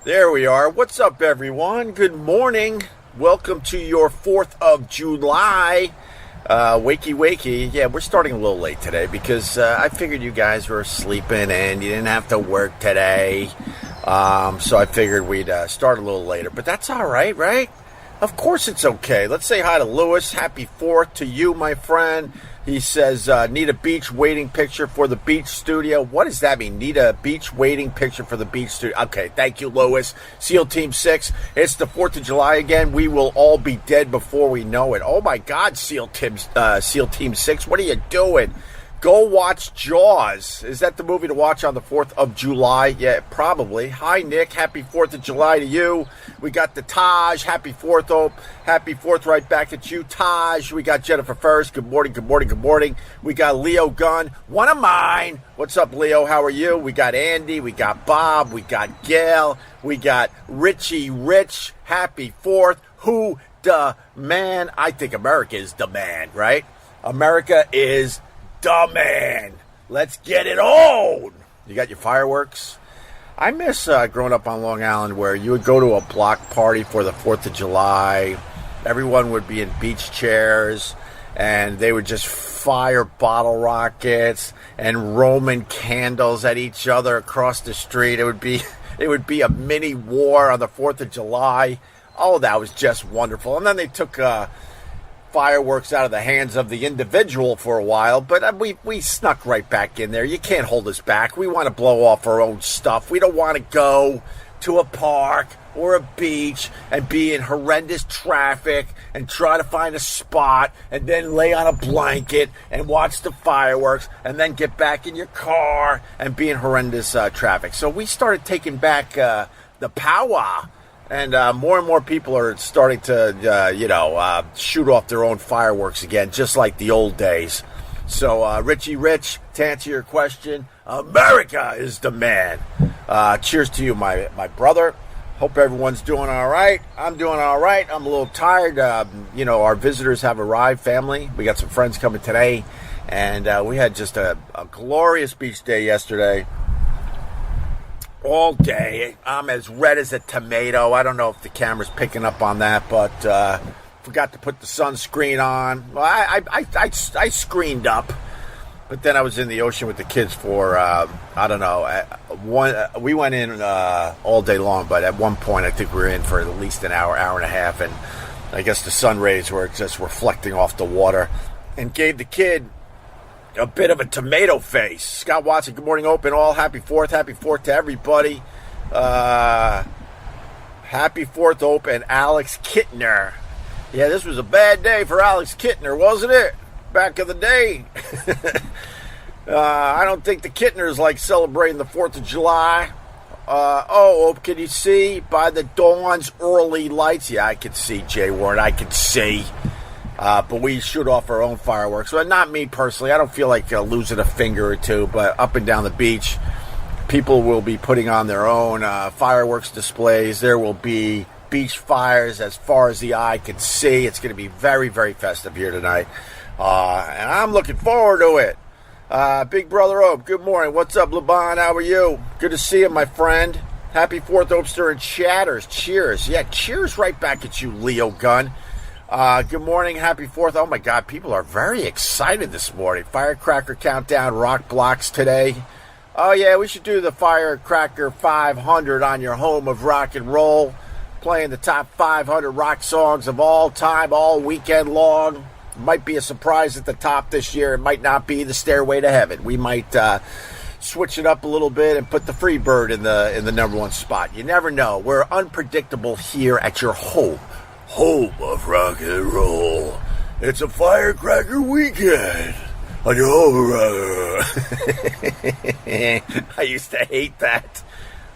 There we are. What's up, everyone? Good morning. Welcome to your 4th of July. Wakey. Yeah, we're starting a little late today because I figured you guys were sleeping and you didn't have to work today. So I figured we'd start a little later. But that's all right, right? Of course it's okay. Let's say hi to Lewis. Happy 4th to you, my friend. He says, need a beach waiting picture for the beach studio. What does that mean? Need a beach waiting picture for the beach studio. Okay, thank you, Lewis. SEAL Team 6. It's the 4th of July again. We will all be dead before we know it. Oh, my God, SEAL Team 6. What are you doing? Go watch Jaws. Is that the movie to watch on the 4th of July? Yeah, probably. Hi, Nick. Happy 4th of July to you. We got the Taj. Happy 4th, Hope. Happy 4th right back at you, Taj. We got Jennifer First. Good morning. We got Leo Gunn. One of mine. What's up, Leo? How are you? We got Andy. We got Bob. We got Gail. We got Richie Rich. Happy 4th. Who the man? I think America is the man, right? America is the man. Let's get it on. You got your fireworks? I miss growing up on Long Island where you would go to a block party for the 4th of July. Everyone would be in beach chairs and they would just fire bottle rockets and Roman candles at each other across the street. It would be a mini war on the 4th of July. Oh, that was just wonderful. And then they took fireworks out of the hands of the individual for a while, but we snuck right back in there. You can't hold us back. We want to blow off our own stuff. We don't want to go to a park or a beach and be in horrendous traffic and try to find a spot and then lay on a blanket and watch the fireworks and then get back in your car and be in horrendous traffic. So we started taking back the powwow. And more and more people are starting to, shoot off their own fireworks again, just like the old days. So, Richie Rich, to answer your question, America is the man. Cheers to you, my brother. Hope everyone's doing all right. I'm doing all right. I'm a little tired. Our visitors have arrived, family. We got some friends coming today. And we had just a glorious beach day yesterday. All day. I'm as red as a tomato. I don't know if the camera's picking up on that, but forgot to put the sunscreen on. Well, I screened up, but then I was in the ocean with the kids for we went in all day long, but at one point I think we were in for at least an hour and a half, and I guess the sun rays were just reflecting off the water and gave the kid a bit of a tomato face. Scott Watson, good morning, Open all. Happy 4th to everybody. Happy 4th, Open. And Alex Kittner. Yeah, this was a bad day for Alex Kittner, wasn't it? Back in the day. I don't think the Kittners like celebrating the 4th of July. Can you see by the dawn's early lights? Yeah, I can see, Jay Warren. I can see. But we shoot off our own fireworks. Well, not me personally. I don't feel like losing a finger or two. But up and down the beach, people will be putting on their own fireworks displays. There will be beach fires as far as the eye can see. It's going to be very, very festive here tonight. And I'm looking forward to it. Big Brother Ope, good morning. What's up, Laban? How are you? Good to see you, my friend. Happy 4th, Opester and Chatters. Cheers. Yeah, cheers right back at you, Leo Gunn. Good morning, happy 4th. Oh my God, people are very excited this morning. Firecracker countdown, rock blocks today. Oh yeah, we should do the Firecracker 500 on your home of rock and roll. Playing the top 500 rock songs of all time, all weekend long. Might be a surprise at the top this year. It might not be the Stairway to Heaven. We might switch it up a little bit and put the Freebird in the number one spot. You never know. We're unpredictable here at your home of rock and roll. It's a firecracker weekend on your home of rock. I used to hate that.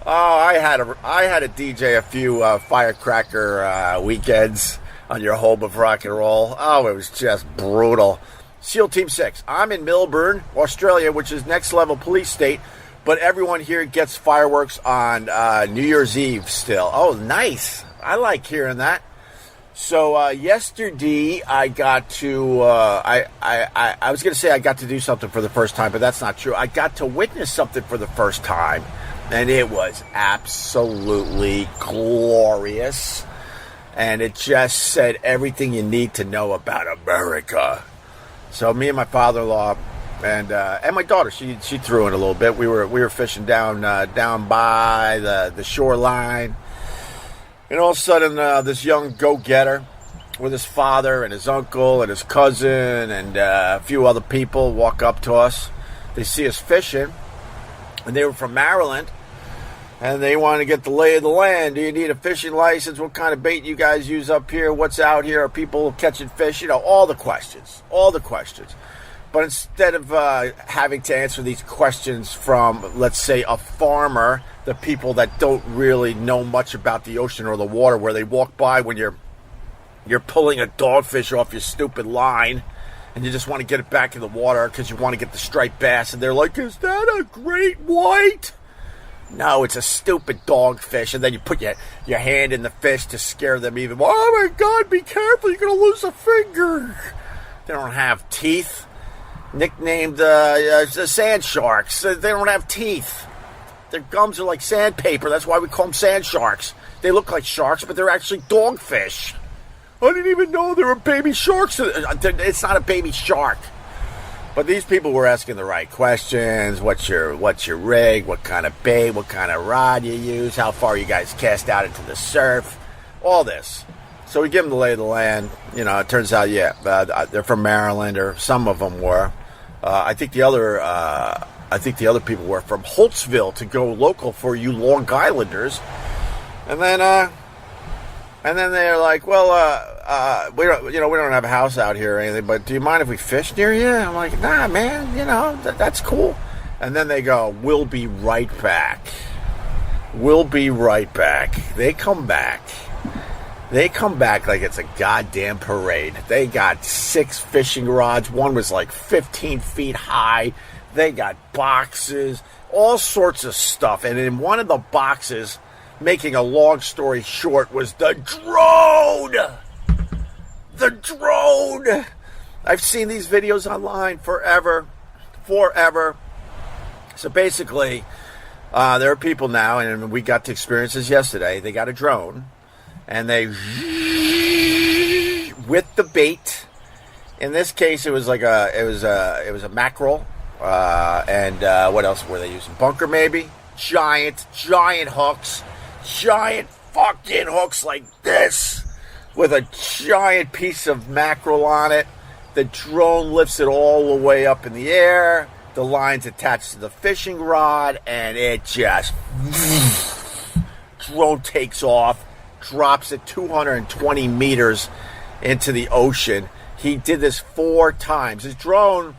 Oh, I had a DJ a few firecracker weekends on your home of rock and roll. Oh, it was just brutal. SEAL Team 6. I'm in Melbourne, Australia, which is next level police state, but everyone here gets fireworks on New Year's Eve still. Oh, nice. I like hearing that. So yesterday I got to I was going to say I got to do something for the first time, but that's not true. I got to witness something for the first time. And it was absolutely glorious. And it just said everything you need to know about America. So me and my father-in-law and my daughter, she threw in a little bit. We were fishing down by the shoreline. And all of a sudden, this young go-getter with his father and his uncle and his cousin and a few other people walk up to us. They see us fishing, and they were from Maryland, and they want to get the lay of the land. Do you need a fishing license? What kind of bait you guys use up here? What's out here? Are people catching fish? You know, all the questions. But instead of having to answer these questions from, let's say, a farmer, the people that don't really know much about the ocean or the water, where they walk by when you're pulling a dogfish off your stupid line, and you just want to get it back in the water because you want to get the striped bass, and they're like, is that a great white? No, it's a stupid dogfish. And then you put your hand in the fish to scare them even more. Oh my God, be careful, you're going to lose a finger. They don't have teeth. Nicknamed the sand sharks. They don't have teeth. Their gums are like sandpaper. That's why we call them sand sharks. They look like sharks, but they're actually dogfish. I didn't even know there were baby sharks. It's not a baby shark. But these people were asking the right questions. What's your rig? What kind of bait? What kind of rod you use? How far you guys cast out into the surf? All this. So we give them the lay of the land. You know, it turns out, they're from Maryland, or some of them were. I think the other people were from Holtzville, to go local for you Long Islanders. And then they're like, well, we don't have a house out here or anything, but do you mind if we fish near you? I'm like, nah, man, that's cool. And then they go, we'll be right back. We'll be right back. They come back like it's a goddamn parade. They got 6 fishing rods. One was like 15 feet high. They got boxes, all sorts of stuff. And in one of the boxes, making a long story short, was the drone. The drone. I've seen these videos online forever. So basically, there are people now, and we got to experience this yesterday. They got a drone, and they, with the bait. In this case, it was a mackerel, and what else were they using? Bunker, maybe. Giant hooks. Giant fucking hooks like this, with a giant piece of mackerel on it. The drone lifts it all the way up in the air. The line's attached to the fishing rod, and it just drone takes off, drops it 220 meters into the ocean. He did this 4 times. His drone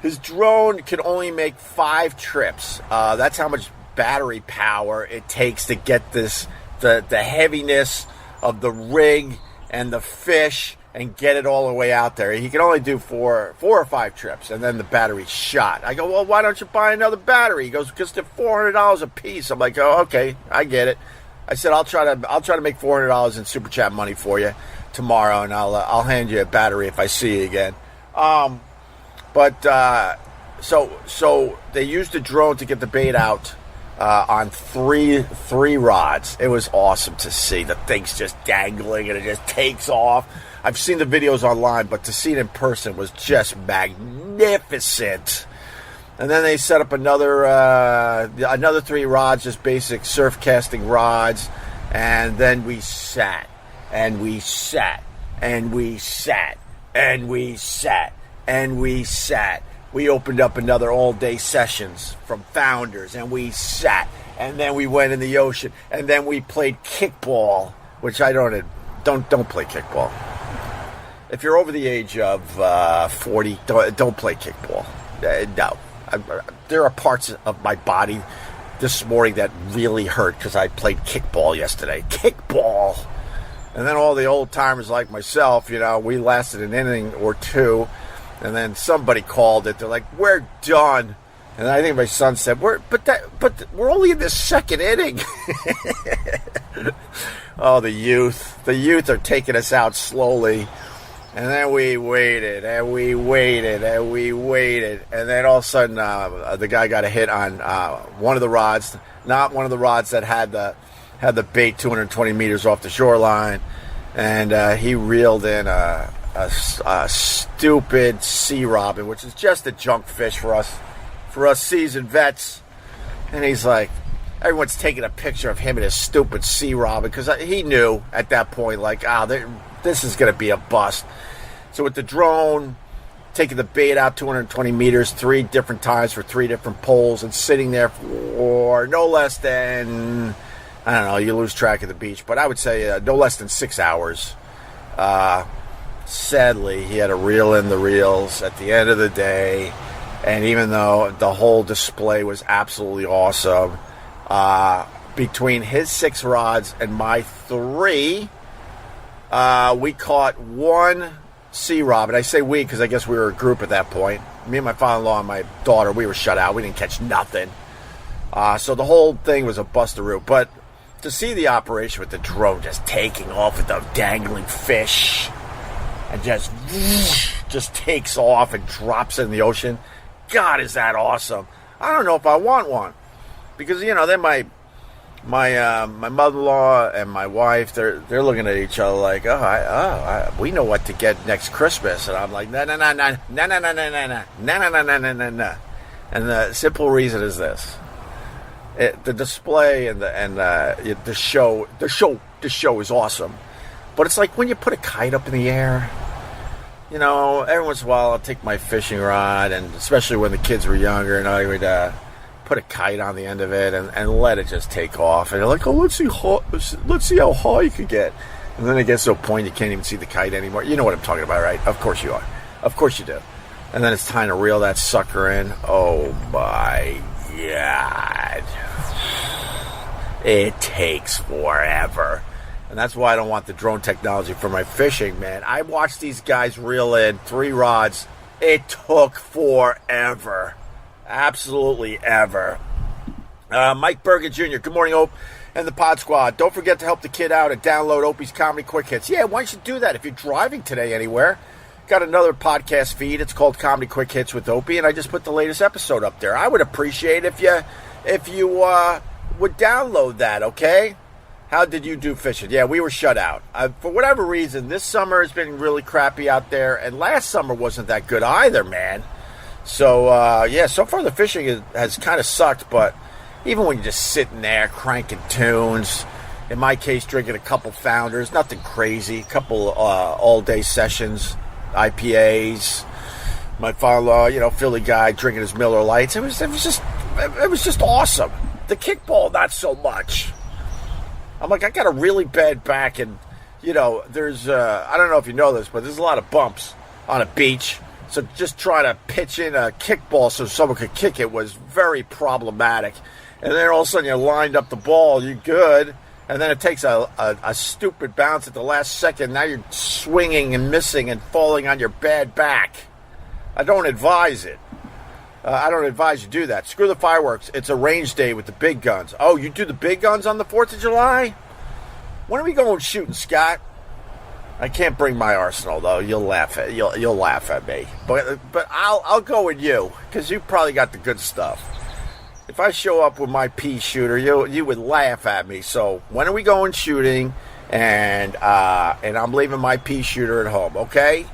can only make 5 trips. That's how much battery power it takes to get this, the heaviness of the rig and the fish, and get it all the way out there. He can only do 4 or 5 trips, and then the battery's shot. I go, well, why don't you buy another battery? He goes, because they're $400 a piece. I'm like, oh, okay, I get it. I said, I'll try to make $400 in super chat money for you tomorrow, and I'll hand you a battery if I see you again. So they used the drone to get the bait out on three rods. It was awesome to see. The thing's just dangling, and it just takes off. I've seen the videos online, but to see it in person was just magnificent. And then they set up another 3 rods, just basic surf casting rods. And then we sat, and we sat, and we sat, and we sat, and we sat. We opened up another all-day sessions from Founders, and we sat. And then we went in the ocean, and then we played kickball, which I don't play kickball. If you're over the age of 40, don't play kickball. No. There are parts of my body this morning that really hurt because I played kickball yesterday. Kickball! And then all the old-timers like myself, we lasted an inning or 2, and then somebody called it. They're like, we're done. And I think my son said, we're only in the 2nd inning. Oh, the youth. The youth are taking us out slowly. And then we waited, and we waited, and we waited. And then all of a sudden, the guy got a hit on one of the rods, not one of the rods that had the bait 220 meters off the shoreline. And he reeled in a stupid sea robin, which is just a junk fish for us seasoned vets. And he's like, everyone's taking a picture of him and his stupid sea robin, because he knew at that point, like, this is going to be a bust. So with the drone, taking the bait out 220 meters 3 different times for 3 different poles, and sitting there for no less than, I don't know, you lose track of the beach, but I would say no less than 6 hours. Sadly, he had to reel in the reels at the end of the day. And even though the whole display was absolutely awesome, between his 6 rods and my 3, we caught 1 sea robin. I say we because I guess we were a group at that point. Me and my father-in-law and my daughter, we were shut out. We didn't catch nothing. So the whole thing was a bustaroo. But to see the operation with the drone just taking off with the dangling fish and just takes off and drops it in the ocean, God, is that awesome. I don't know if I want one. Because, then my mother-in-law and my wife, they're looking at each other like, we know what to get next Christmas. And I'm like, no. And the simple reason is this: the display and the show is awesome. But it's like when you put a kite up in the air. Every once in a while I'll take my fishing rod, and especially when the kids were younger, and I would put a kite on the end of it and let it just take off. And they're like, let's see how high you could get. And then it gets to a point you can't even see the kite anymore. You know what I'm talking about, right? Of course you are. Of course you do. And then it's time to reel that sucker in. Oh my God. It takes forever. And that's why I don't want the drone technology for my fishing, man. I watched these guys reel in 3 rods. It took forever. Absolutely ever. Mike Bergen Jr., good morning, Ope, and the Pod Squad. Don't forget to help the kid out and download Opie's Comedy Quick Hits. Yeah, why don't you do that if you're driving today anywhere? Got another podcast feed. It's called Comedy Quick Hits with Opie, and I just put the latest episode up there. I would appreciate if you would download that, okay? How did you do fishing? Yeah, we were shut out. For whatever reason, this summer has been really crappy out there, and last summer wasn't that good either, man. So, so far the fishing has kind of sucked, but even when you're just sitting there cranking tunes, in my case, drinking a couple Founders, nothing crazy, a couple all-day sessions, IPAs, my father-in-law, Philly guy, drinking his Miller Lights. It was just awesome. The kickball, not so much. I'm like, I got a really bad back, and, there's, I don't know if you know this, but there's a lot of bumps on a beach. So just trying to pitch in a kickball so someone could kick it was very problematic. And then all of a sudden you lined up the ball, you're good. And then it takes a stupid bounce at the last second. Now you're swinging and missing and falling on your bad back. I don't advise it. I don't advise you do that. Screw the fireworks. It's a range day with the big guns. Oh, you do the big guns on the 4th of July? When are we going shooting, Scott? I can't bring my arsenal though. You'll laugh at me. But I'll go with you because you probably got the good stuff. If I show up with my pea shooter, you would laugh at me. So when are we going shooting? And I'm leaving my pea shooter at home. Okay,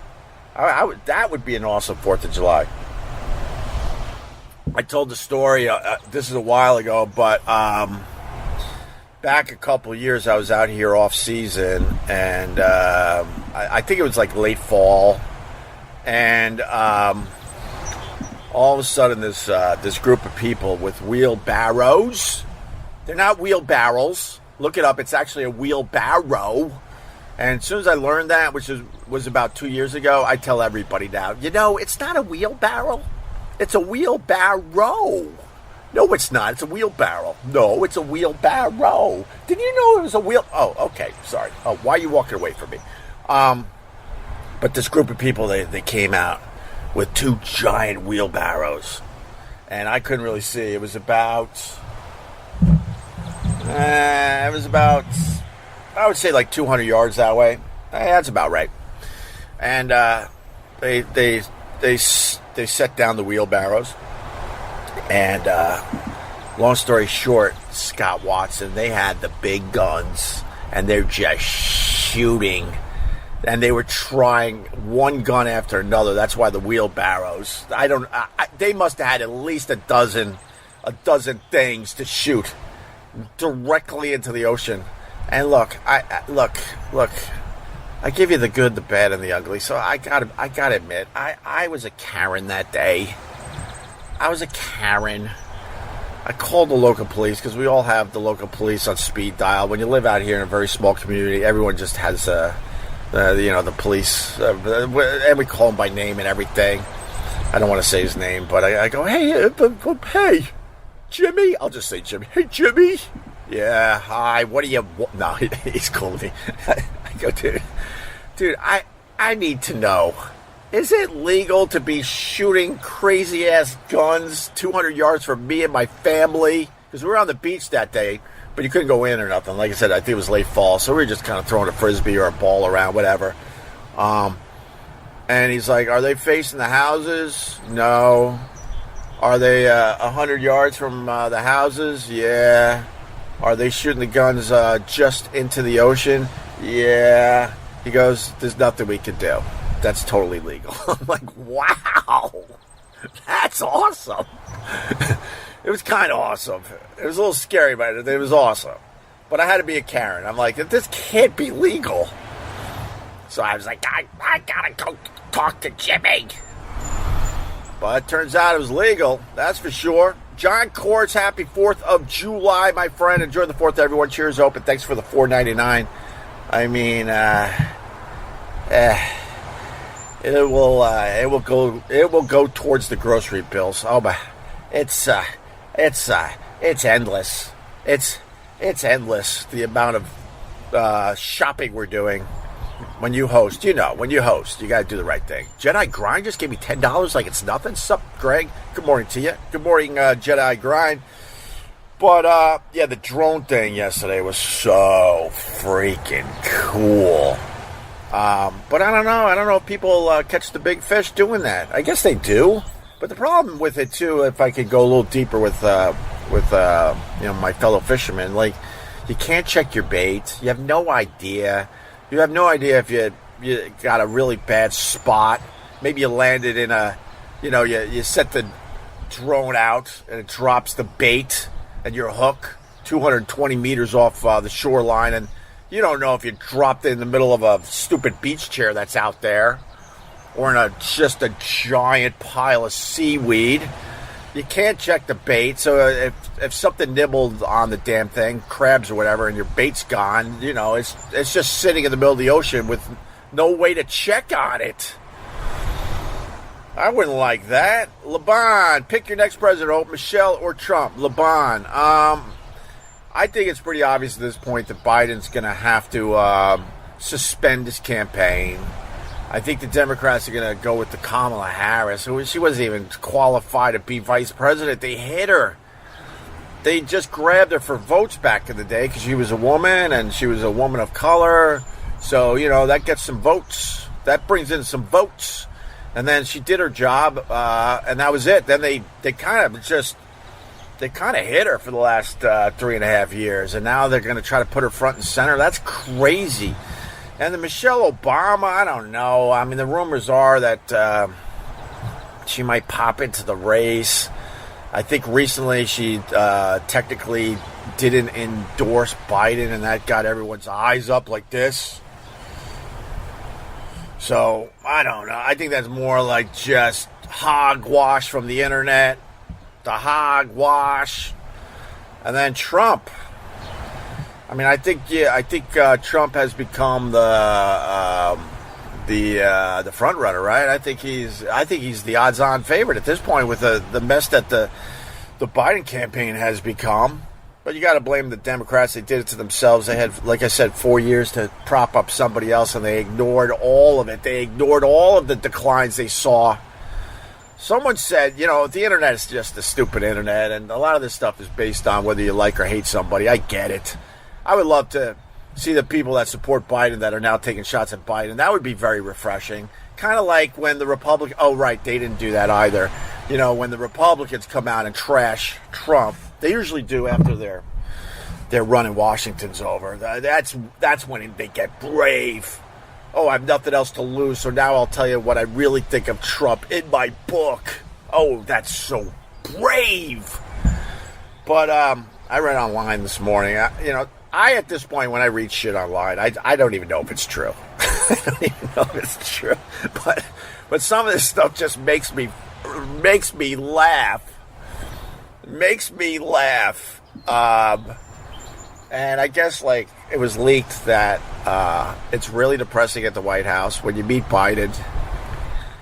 that would be an awesome 4th of July. I told the story. This is a while ago, but back a couple of years, I was out here off season, and I think it was like late fall, and all of a sudden, this group of people with wheelbarrows. They're not wheelbarrows. Look it up. It's actually a wheelbarrow. And as soon as I learned that, which was about 2 years ago, I tell everybody now, it's not a wheelbarrow. It's a wheelbarrow. No, it's not. It's a wheelbarrow. No, it's a wheelbarrow. Didn't you know it was a wheel? Oh, okay. Sorry. Oh, why are you walking away from me? But this group of people, they came out with 2 giant wheelbarrows. And I couldn't really see. It was about, I would say like 200 yards that way. That's about right. and they set down the wheelbarrows, and long story short, Scott Watson, they had the big guns, and they're just shooting, and they were trying one gun after another. That's why the wheelbarrows. They must have had at least a dozen things to shoot directly into the ocean. And look, I give you the good, the bad, and the ugly. So I gotta admit, I was a Karen that day. I was a Karen. I called the local police, because we all have the local police on speed dial. When you live out here in a very small community, everyone just has the police, and we call him by name and everything. I don't want to say his name, but I go, hey, Jimmy. I'll just say Jimmy. Hey, Jimmy. Yeah, hi. What do you want? No, he's cool with me. I go, dude, I need to know. Is it legal to be shooting crazy-ass guns 200 yards from me and my family? Because we were on the beach that day, but you couldn't go in or nothing. Like I said, I think it was late fall, so we were just kind of throwing a Frisbee or a ball around, whatever. And he's like, are they facing the houses? No. Are they 100 yards from the houses? Yeah. Are they shooting the guns just into the ocean? Yeah. He goes, there's nothing we can do. That's totally legal. I'm like, wow, that's awesome. It was kind of awesome. It was a little scary, but it was awesome. But I had to be a Karen. I'm like, this can't be legal. So I was like, I gotta go talk to Jimmy. But it turns out it was legal. That's for sure. John Courts, happy 4th of July, my friend. Enjoy the 4th, everyone. Cheers, Open. Thanks for the $4.99. I mean, it will go towards the grocery bills. Oh my, it's endless. It's endless, the amount of shopping we're doing. When you host, you got to do the right thing. Jedi Grind just gave me $10 like it's nothing. Sup, Greg? Good morning to you. Good morning, Jedi Grind. But, yeah, the drone thing yesterday was so freaking cool. But I don't know. I don't know if people catch the big fish doing that. I guess they do. But the problem with it, too, if I could go a little deeper with my fellow fishermen, like, you can't check your bait. You have no idea. You have no idea if you got a really bad spot. Maybe you landed in you set the drone out and it drops the bait and your hook 220 meters off the shoreline, and you don't know if you dropped it in the middle of a stupid beach chair that's out there or in just a giant pile of seaweed. You can't check the bait, so if something nibbled on the damn thing, crabs or whatever, and your bait's gone, it's just sitting in the middle of the ocean with no way to check on it. I wouldn't like that. LeBron, pick your next president, Michelle or Trump. LeBron, I think it's pretty obvious at this point that Biden's going to have to suspend his campaign. I think the Democrats are going to go with the Kamala Harris, who she wasn't even qualified to be vice president. They hit her. They just grabbed her for votes back in the day because she was a woman and she was a woman of color. So, that gets some votes. That brings in some votes. And then she did her job, and that was it. Then they kind of hit her for the last 3.5 years, and now they're going to try to put her front and center. That's crazy. And the Michelle Obama, I don't know. I mean, the rumors are that she might pop into the race. I think recently she technically didn't endorse Biden, and that got everyone's eyes up like this. So, I don't know. I think that's more like just hogwash from the internet. The hogwash. And then Trump. I mean, I think Trump has become the front runner, right? I think he's the odds-on favorite at this point with the mess that the Biden campaign has become. But you got to blame the Democrats. They did it to themselves. They had, like I said, 4 years to prop up somebody else, and they ignored all of it. They ignored all of the declines they saw. Someone said, the internet is just the stupid internet, and a lot of this stuff is based on whether you like or hate somebody. I get it. I would love to see the people that support Biden that are now taking shots at Biden. That would be very refreshing. Kind of like when the Republicans, oh, right, they didn't do that either. You know, when the Republicans come out and trash Trump, they usually do after their run in Washington's over. That's when they get brave. Oh, I have nothing else to lose, so now I'll tell you what I really think of Trump in my book. Oh, that's so brave. But I read online this morning, I, at this point, when I read shit online, I don't even know if it's true. I don't even know if it's true. But some of this stuff just makes me laugh. Makes me laugh. And I guess, like, it was leaked that it's really depressing at the White House. When you meet Biden,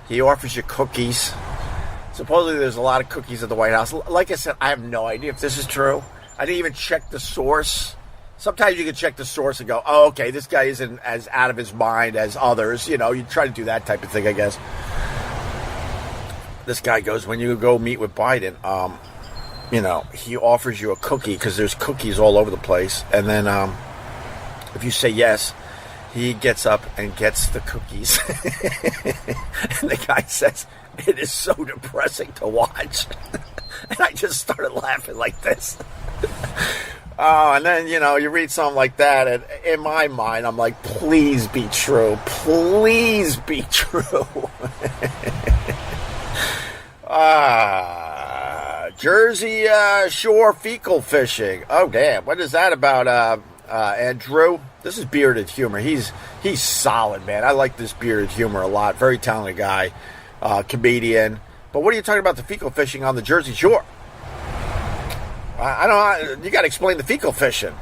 he offers you cookies. Supposedly there's a lot of cookies at the White House. Like I said, I have no idea if this is true. I didn't even check the source. Sometimes you can check the source and go, oh, okay, this guy isn't as out of his mind as others. You know, you try to do that type of thing, I guess. This guy goes, when you go meet with Biden, he offers you a cookie because there's cookies all over the place. And then if you say yes, he gets up and gets the cookies. And the guy says, it is so depressing to watch. And I just started laughing like this. Oh, and then, you read something like that, and in my mind, I'm like, please be true. Please be true. Jersey Shore fecal fishing. Oh, damn. What is that about, Andrew? This is Bearded Humor. He's solid, man. I like this Bearded Humor a lot. Very talented guy, comedian. But what are you talking about the fecal fishing on the Jersey Shore? I don't know. You got to explain the fecal fishing.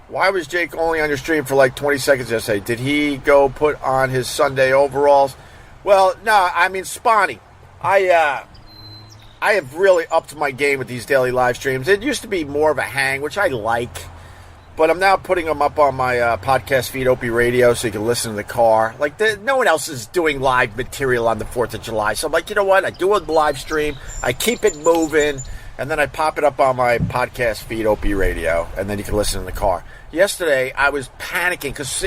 Why was Jake only on your stream for like 20 seconds yesterday? Did he go put on his Sunday overalls? Well, no. I mean, Spawny. I have really upped my game with these daily live streams. It used to be more of a hang, which I like. But I'm now putting them up on my podcast feed, Opie Radio, so you can listen in the car. Like, no one else is doing live material on the 4th of July. So I'm like, you know what? I do a live stream. I keep it moving. And then I pop it up on my podcast feed, Opie Radio, and then you can listen in the car. Yesterday, I was panicking because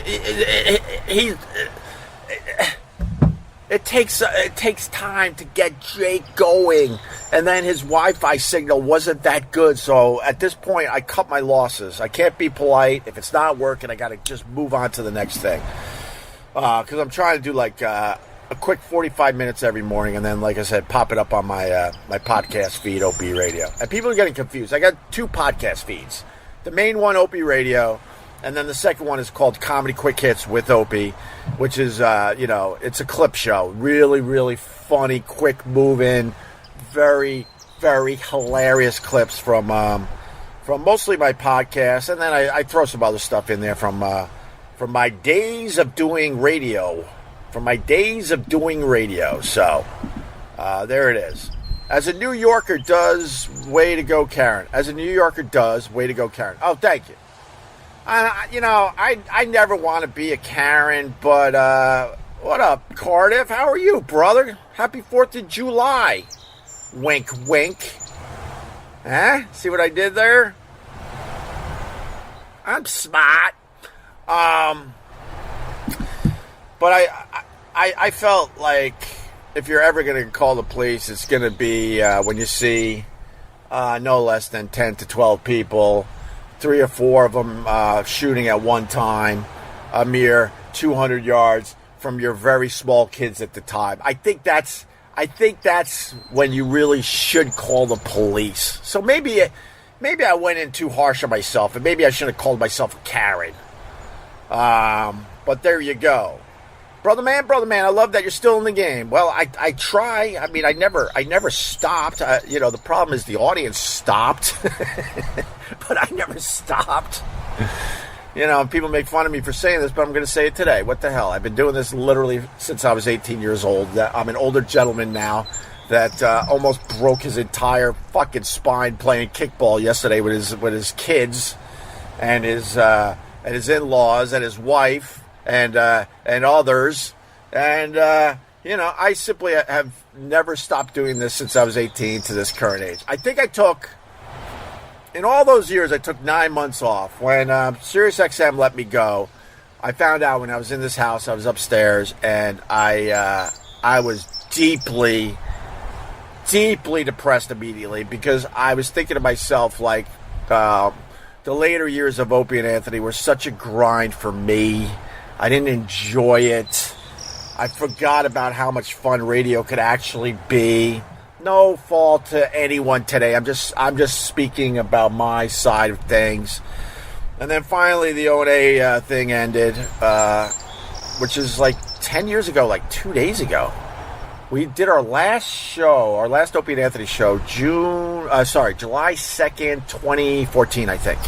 it takes time to get Jake going, and then his Wi-Fi signal wasn't that good. So at this point, I cut my losses. I can't be polite. If it's not working, I got to just move on to the next thing. Because I'm trying to do like a quick 45 minutes every morning, and then, like I said, pop it up on my my podcast feed, Opie Radio. And people are getting confused. I got two podcast feeds. The main one, Opie Radio, and then the second one is called Comedy Quick Hits with Opie, which is, it's a clip show. Really, really funny, quick moving, very, very hilarious clips from mostly my podcast, and then I throw some other stuff in there from my days of doing radio. So, there it is. As a New Yorker does, way to go, Karen. Oh, thank you. I never want to be a Karen, but, what up, Cardiff? How are you, brother? Happy 4th of July. Wink, wink. Huh? See what I did there? I'm smart. But I felt like if you're ever going to call the police, it's going to be when you see no less than 10 to 12 people, 3 or 4 of them shooting at one time, a mere 200 yards from your very small kids at the time. I think that's when you really should call the police. So maybe I went in too harsh on myself, and maybe I shouldn't have called myself a Karen. But there you go. Brother man, I love that you're still in the game. Well, I try. I mean, I never stopped. The problem is the audience stopped. But I never stopped. People make fun of me for saying this, but I'm going to say it today. What the hell? I've been doing this literally since I was 18 years old. I'm an older gentleman now that almost broke his entire fucking spine playing kickball yesterday with his kids and his in-laws and his wife and others. And, I simply have never stopped doing this since I was 18 to this current age. I think I took in all those years, I took 9 months off. When SiriusXM let me go, I found out when I was in this house, I was upstairs, and I was deeply depressed immediately because I was thinking to myself, like, the later years of Opie and Anthony were such a grind for me. I didn't enjoy it. I forgot about how much fun radio could actually be. No fault to anyone today. I'm just speaking about my side of things. And then finally the O&A thing ended, which is like 10 years ago, like 2 days ago. We did our last show, our last Opie and Anthony show, July 2nd, 2014, I think.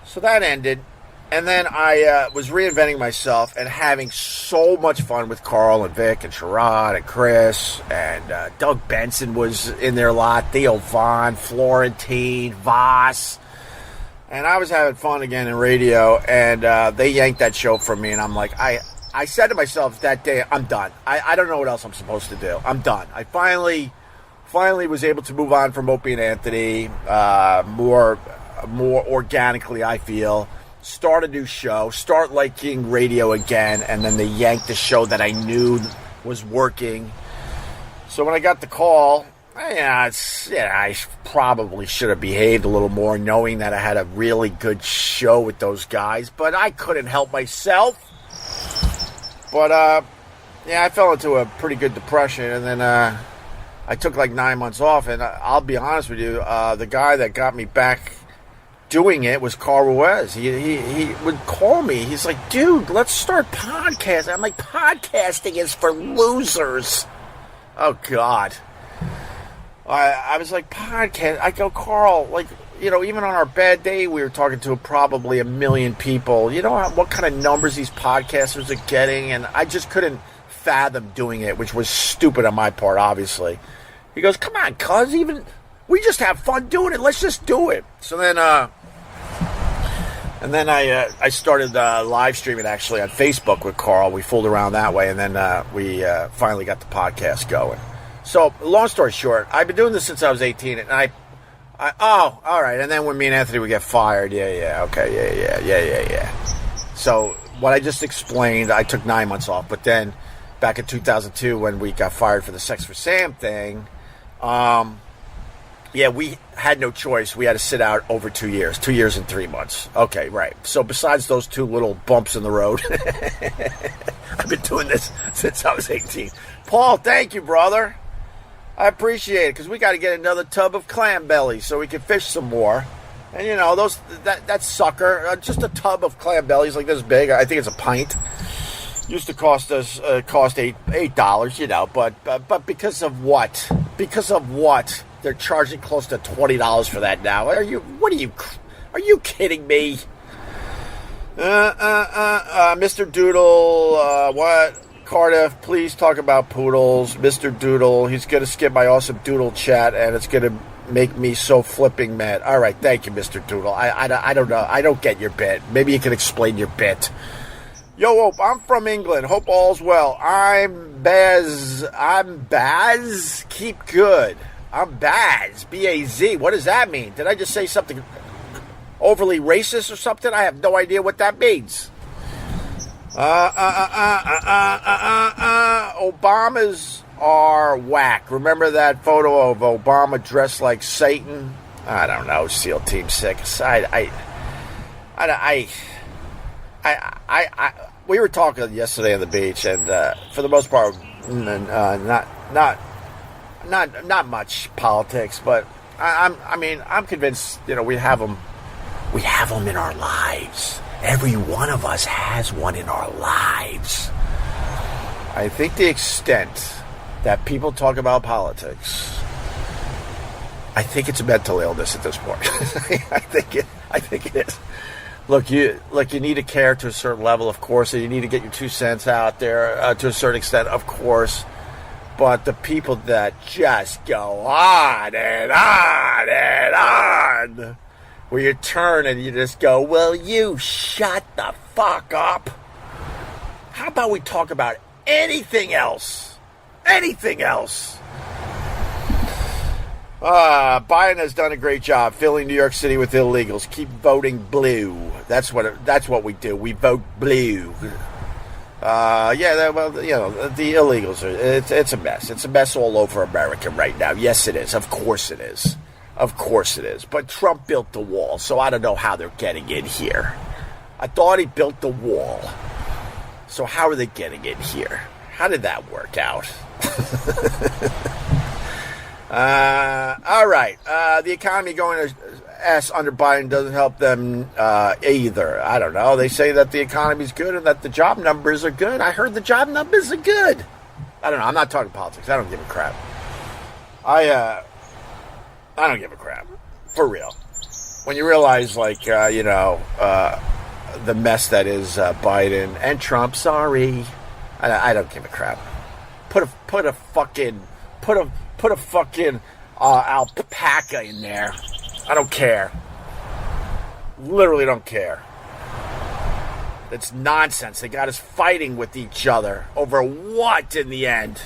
So that ended. And then I was reinventing myself and having so much fun with Carl and Vic and Sherrod and Chris. And Doug Benson was in there a lot. Theo Vaughn, Florentine, Voss. And I was having fun again in radio. And they yanked that show from me. And I'm like, I said to myself that day, I'm done. I don't know what else I'm supposed to do. I'm done. I finally was able to move on from Opie and Anthony more organically, I feel. Start a new show, start liking radio again, and then they yanked the show that I knew was working. So when I got the call, I probably should have behaved a little more, knowing that I had a really good show with those guys, but I couldn't help myself. But, I fell into a pretty good depression, and then I took like 9 months off, and I'll be honest with you, the guy that got me back doing it was Carl Ruiz. He would call me. He's like, dude, let's start podcasting. I'm like, podcasting is for losers. Oh, God. I was like, podcast. I go, Carl, like, even on our bad day, we were talking to probably 1 million people. You know what kind of numbers these podcasters are getting? And I just couldn't fathom doing it, which was stupid on my part, obviously. He goes, come on, cuz, we just have fun doing it. Let's just do it. So then, I started live streaming actually on Facebook with Carl. We fooled around that way, and then we finally got the podcast going. So, long story short, I've been doing this since I was 18, and all right. And then when me and Anthony would get fired, yeah. So what I just explained, I took 9 months off, but then back in 2002 when we got fired for the Sex for Sam thing, we had no choice. We had to sit out over 2 years, 2 years and 3 months. Okay, right. So besides those two little bumps in the road, I've been doing this since I was 18. Paul, thank you, brother. I appreciate it, because we got to get another tub of clam bellies so we can fish some more. And, that sucker, just a tub of clam bellies like this big, I think it's a pint, used to cost us $8, but because of what? Because of what? They're charging close to $20 for that now. Are you kidding me? Mr. Doodle, what? Cardiff, please talk about poodles. Mr. Doodle, he's going to skip my awesome doodle chat, and it's going to make me so flipping mad. All right, thank you, Mr. Doodle. I don't know. I don't get your bit. Maybe you can explain your bit. Yo, Hope, I'm from England. Hope all's well. I'm Baz. Keep good. I'm Baz. B-A-Z. What does that mean? Did I just say something overly racist or something? I have no idea what that means. Obamas are whack. Remember that photo of Obama dressed like Satan? I don't know. SEAL Team 6. We were talking yesterday on the beach, and for the most part, not much politics. But I'm convinced. We have them in our lives. Every one of us has one in our lives. I think the extent that people talk about politics, I think it's a mental illness at this point. I think it is. Look, you need to care to a certain level, of course, and you need to get your 2 cents out there to a certain extent, of course. But the people that just go on and on and on, where you turn and you just go, well, you shut the fuck up. How about we talk about anything else? Anything else? Biden has done a great job filling New York City with illegals. Keep voting blue. That's what we do. We vote blue. Well, the illegals it's a mess. It's a mess all over America right now. Yes, it is. Of course it is. Of course it is. But Trump built the wall, so I don't know how they're getting in here. I thought he built the wall. So how are they getting in here? How did that work out? All right. The economy going to ass under Biden doesn't help them either. I don't know. They say that the economy's good and that the job numbers are good. I heard the job numbers are good. I don't know. I'm not talking politics. I don't give a crap. I don't give a crap. For real. When you realize, the mess that is Biden and Trump, sorry. I don't give a crap. Put a fucking alpaca in there. I don't care. Literally don't care. It's nonsense. They got us fighting with each other over what in the end?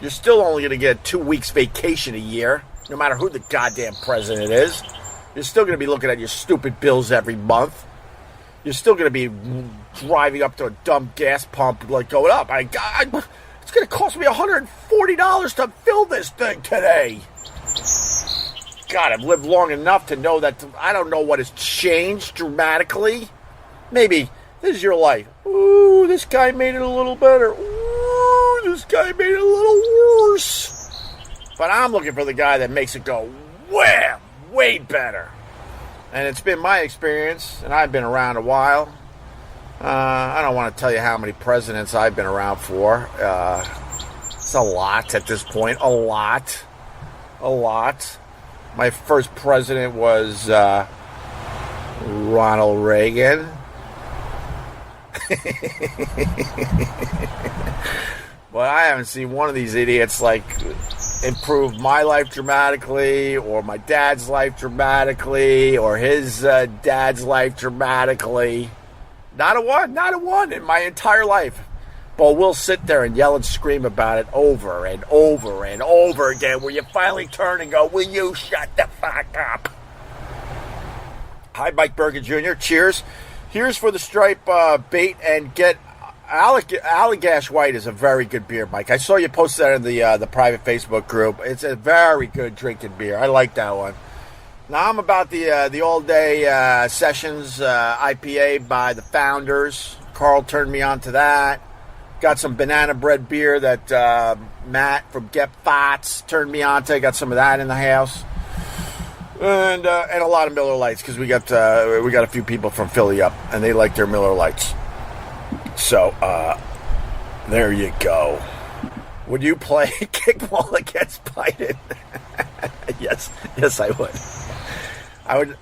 You're still only going to get 2 weeks vacation a year, no matter who the goddamn president is. You're still going to be looking at your stupid bills every month. You're still going to be driving up to a dumb gas pump going up. It's going to cost me $140 to fill this thing today. God, I've lived long enough to know that I don't know what has changed dramatically. Maybe this is your life. Ooh, this guy made it a little better. Ooh, this guy made it a little worse. But I'm looking for the guy that makes it go wham, way better. And it's been my experience, and I've been around a while. I don't want to tell you how many presidents I've been around for. It's a lot at this point. A lot. My first president was Ronald Reagan. But I haven't seen one of these idiots improve my life dramatically, or my dad's life dramatically, or his dad's life dramatically. Not a one in my entire life. But we'll sit there and yell and scream about it over and over and over again, where you finally turn and go, will you shut the fuck up? Hi, Mike Bergen Jr. Cheers. Here's for the stripe bait and get... Allagash White is a very good beer, Mike. I saw you post that in the private Facebook group. It's a very good drinking beer. I like that one. Now I'm about the all-day Sessions IPA by the Founders. Carl turned me on to that. Got some banana bread beer that Matt from Get Fots turned me on to. Got some of that in the house, and a lot of Miller Lights, because we got a few people from Philly up, and they like their Miller Lights. So there you go. Would you play kickball against Biden? Yes, I would.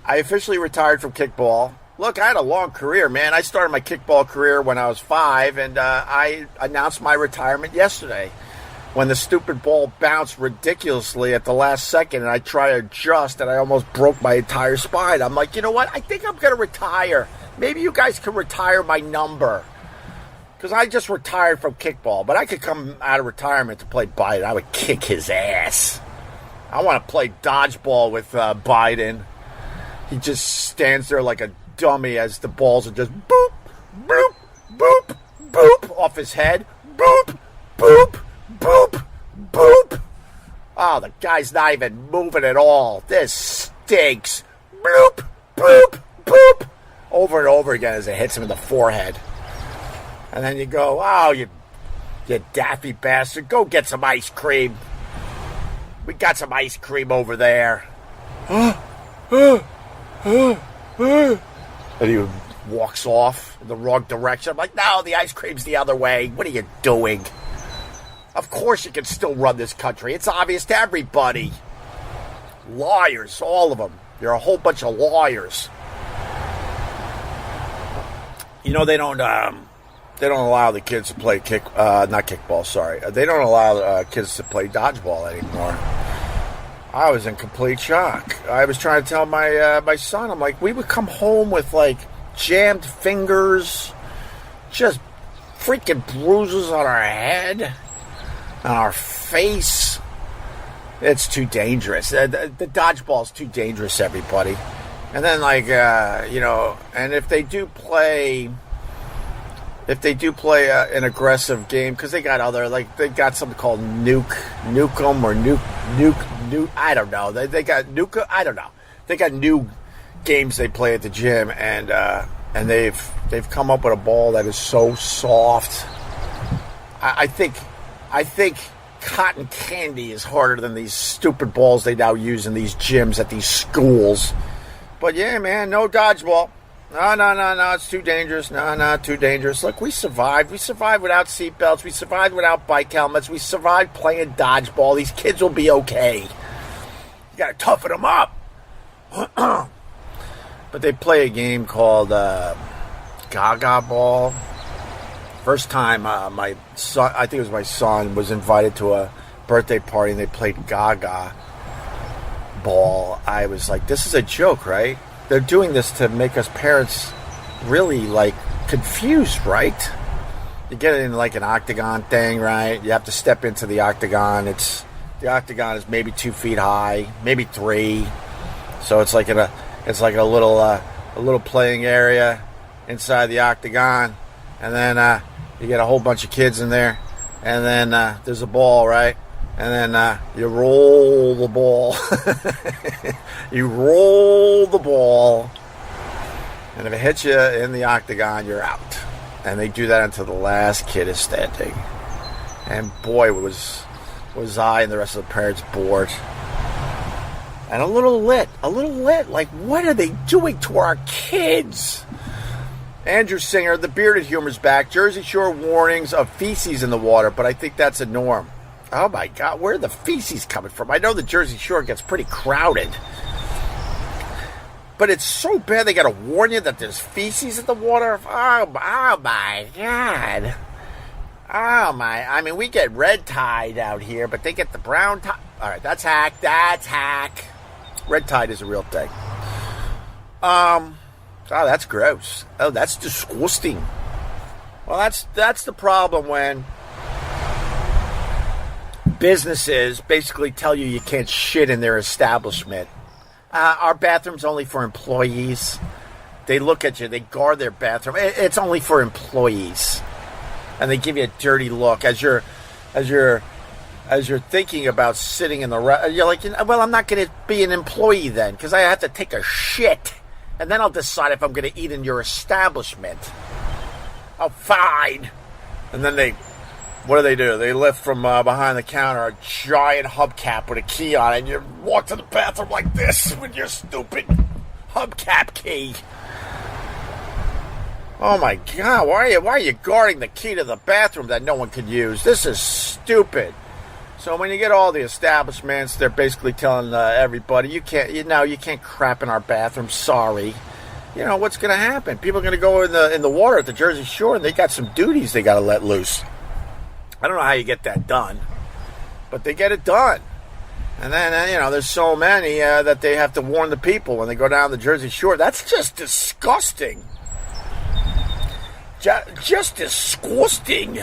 I officially retired from kickball. Look, I had a long career, man. I started my kickball career when I was 5, and I announced my retirement yesterday when the stupid ball bounced ridiculously at the last second, and I tried to adjust, and I almost broke my entire spine. I'm like, you know what? I think I'm going to retire. Maybe you guys can retire my number, because I just retired from kickball, but I could come out of retirement to play Biden. I would kick his ass. I want to play dodgeball with Biden. He just stands there like a dummy as the balls are just boop, boop, boop, boop off his head. Boop, boop, boop, boop. Oh, the guy's not even moving at all. This stinks. Boop, boop, boop. Over and over again as it hits him in the forehead. And then you go, oh, you daffy bastard. Go get some ice cream. We got some ice cream over there. And he walks off in the wrong direction. I'm like, no, the ice cream's the other way. What are you doing? Of course you can still run this country. It's obvious to everybody. Liars, all of them. You're a whole bunch of liars. You know, they don't allow the kids to play not kickball, sorry. They don't allow kids to play dodgeball anymore. I was in complete shock. I was trying to tell my son, I'm like, we would come home with jammed fingers, just freaking bruises on our head, on our face. It's too dangerous. The dodgeball's too dangerous, everybody. And then, like, and if they do play an aggressive game, because they got they got something called Nukem or Nuke. I don't know. They got Nuke. I don't know. They got new games they play at the gym, and they've come up with a ball that is so soft. I think cotton candy is harder than these stupid balls they now use in these gyms at these schools. But yeah, man, no dodgeball. No, it's too dangerous. No, too dangerous. Look, we survived. We survived without seatbelts. We survived without bike helmets. We survived playing dodgeball. These kids will be okay. You gotta toughen them up. But they play a game called Gaga Ball. First time my son, I think it was my son, was invited to a birthday party and they played Gaga Ball. I was like, this is a joke, right? They're doing this to make us parents really, like, confused, right? You get it in, like, an octagon thing, right? You have to step into the octagon. The octagon is maybe 2 feet high, maybe 3. So it's like a little playing area inside the octagon. And then you get a whole bunch of kids in there. And then there's a ball, right? And then you roll the ball. You roll the ball. And if it hits you in the octagon, you're out. And they do that until the last kid is standing. And boy, was I and the rest of the parents bored. And a little lit. Like, what are they doing to our kids? Andrew Singer, the bearded humor's back. Jersey Shore warnings of feces in the water, but I think that's a norm. Oh my God, where are the feces coming from? I know the Jersey Shore gets pretty crowded. But it's so bad they got to warn you that there's feces in the water. Oh my God. Oh my, I mean, we get red tide out here, but they get the brown tide. All right, that's hack. Red tide is a real thing. Oh, that's gross. Oh, that's disgusting. Well, that's the problem when businesses basically tell you can't shit in their establishment. Our bathroom's only for employees. They look at you, they guard their bathroom. It's only for employees, and they give you a dirty look as you're thinking about sitting in the. You're like, well, I'm not going to be an employee then because I have to take a shit, and then I'll decide if I'm going to eat in your establishment. Oh, fine. And then what do? They lift from behind the counter a giant hubcap with a key on it, and you walk to the bathroom like this with your stupid hubcap key. Oh my God, why are you guarding the key to the bathroom that no one could use? This is stupid. So when you get all the establishments, they're basically telling everybody, you can't crap in our bathroom, sorry. You know, what's going to happen? People are going to go in the water at the Jersey Shore, and they got some duties they got to let loose. I don't know how you get that done, but they get it done. And then, there's so many that they have to warn the people when they go down the Jersey Shore. That's just disgusting. Just disgusting.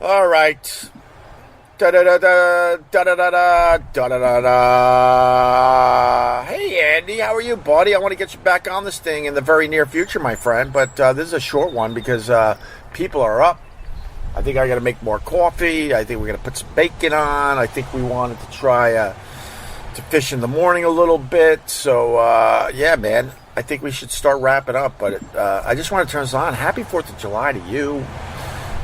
All right. Da-da-da-da, Hey, Andy, how are you, buddy? I want to get you back on this thing in the very near future, my friend. But this is a short one because people are up. I think I got to make more coffee. I think we're going to put some bacon on. I think we wanted to try to fish in the morning a little bit. So, yeah, man, I think we should start wrapping up. But I just want to turn this on. Happy 4th of July to you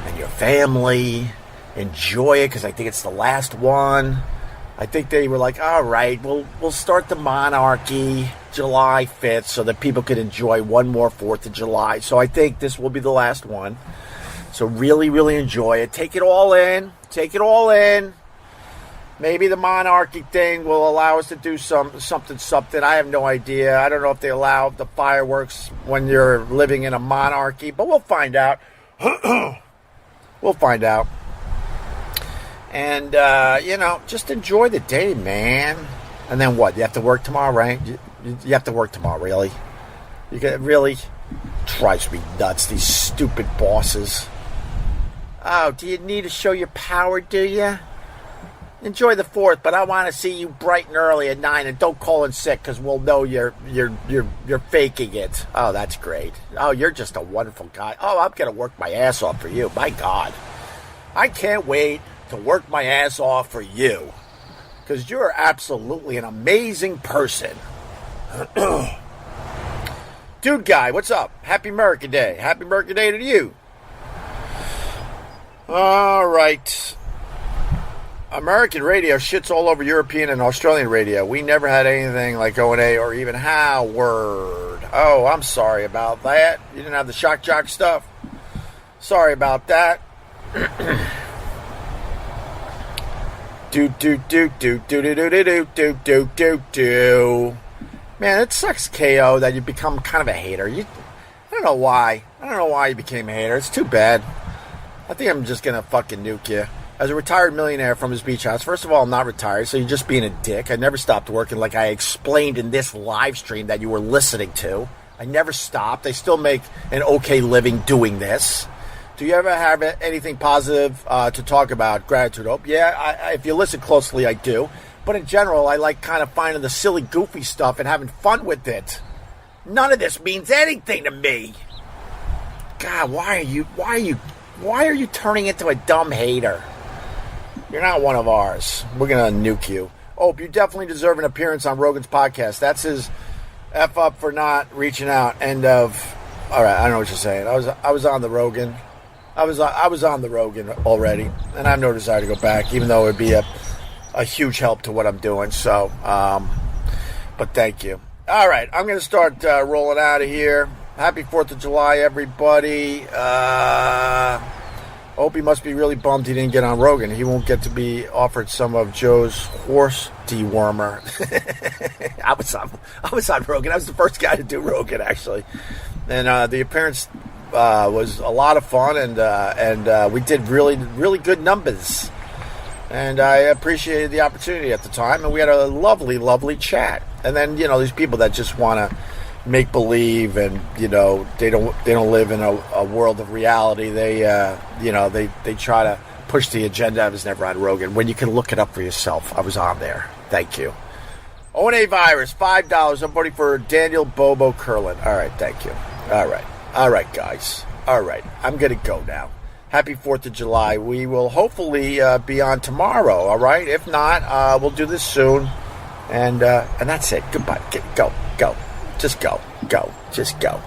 and your family. Enjoy it because I think it's the last one. I think they were like, all right, we'll start the Monarchy July 5th so that people could enjoy one more 4th of July. So I think this will be the last one. So really, really enjoy it. Take it all in. Maybe the Monarchy thing will allow us to do something. I have no idea. I don't know if they allow the fireworks when you're living in a monarchy, but we'll find out. We'll find out. And, just enjoy the day, man. And then what? You have to work tomorrow, right? You have to work tomorrow, really? Really? Drives me nuts, these stupid bosses. Oh, do you need to show your power, do you? Enjoy the 4th, but I want to see you bright and early at 9, and don't call in sick because we'll know you're faking it. Oh, that's great. Oh, you're just a wonderful guy. Oh, I'm going to work my ass off for you. My God. I can't wait to work my ass off for you because you're absolutely an amazing person. Dude guy, what's up? Happy America Day. Happy America Day to you. All right. American radio shits all over European and Australian radio. We never had anything like O&A or even Howard. Oh, I'm sorry about that. You didn't have the shock jock stuff? Sorry about that. Man, it sucks, KO, that you become kind of a hater. I don't know why. I don't know why you became a hater. It's too bad. I think I'm just going to fucking nuke you. As a retired millionaire from his beach house, first of all, I'm not retired, so you're just being a dick. I never stopped working like I explained in this live stream that you were listening to. I never stopped. I still make an okay living doing this. Do you ever have anything positive to talk about? Gratitude, Hope? Yeah, if you listen closely, I do. But in general, I like kind of finding the silly, goofy stuff and having fun with it. None of this means anything to me. God, why are you turning into a dumb hater? You're not one of ours. We're going to nuke you. Oh, you definitely deserve an appearance on Rogan's podcast. That's his F up for not reaching out. End of... All right, I know what you're saying. I was on the Rogan. I was on the Rogan already, and I have no desire to go back, even though it would be a huge help to what I'm doing. So, but thank you. All right, I'm going to start rolling out of here. Happy 4th of July, everybody. Opie must be really bummed he didn't get on Rogan. He won't get to be offered some of Joe's horse dewormer. I was on Rogan. I was the first guy to do Rogan, actually. And the appearance was a lot of fun, and we did really, really good numbers. And I appreciated the opportunity at the time, and we had a lovely, lovely chat. And then, these people that just want to make believe, and they don't live in a world of reality. They try to push the agenda. I was never on Rogan. When you can look it up for yourself, I was on there. Thank you. O&A virus, $5. I'm voting for Daniel Bobo Curlin. All right, thank you. All right, guys. All right, I'm gonna go now. Happy 4th of July. We will hopefully be on tomorrow. All right. If not, we'll do this soon. And that's it. Goodbye. Go. Just go. Just go.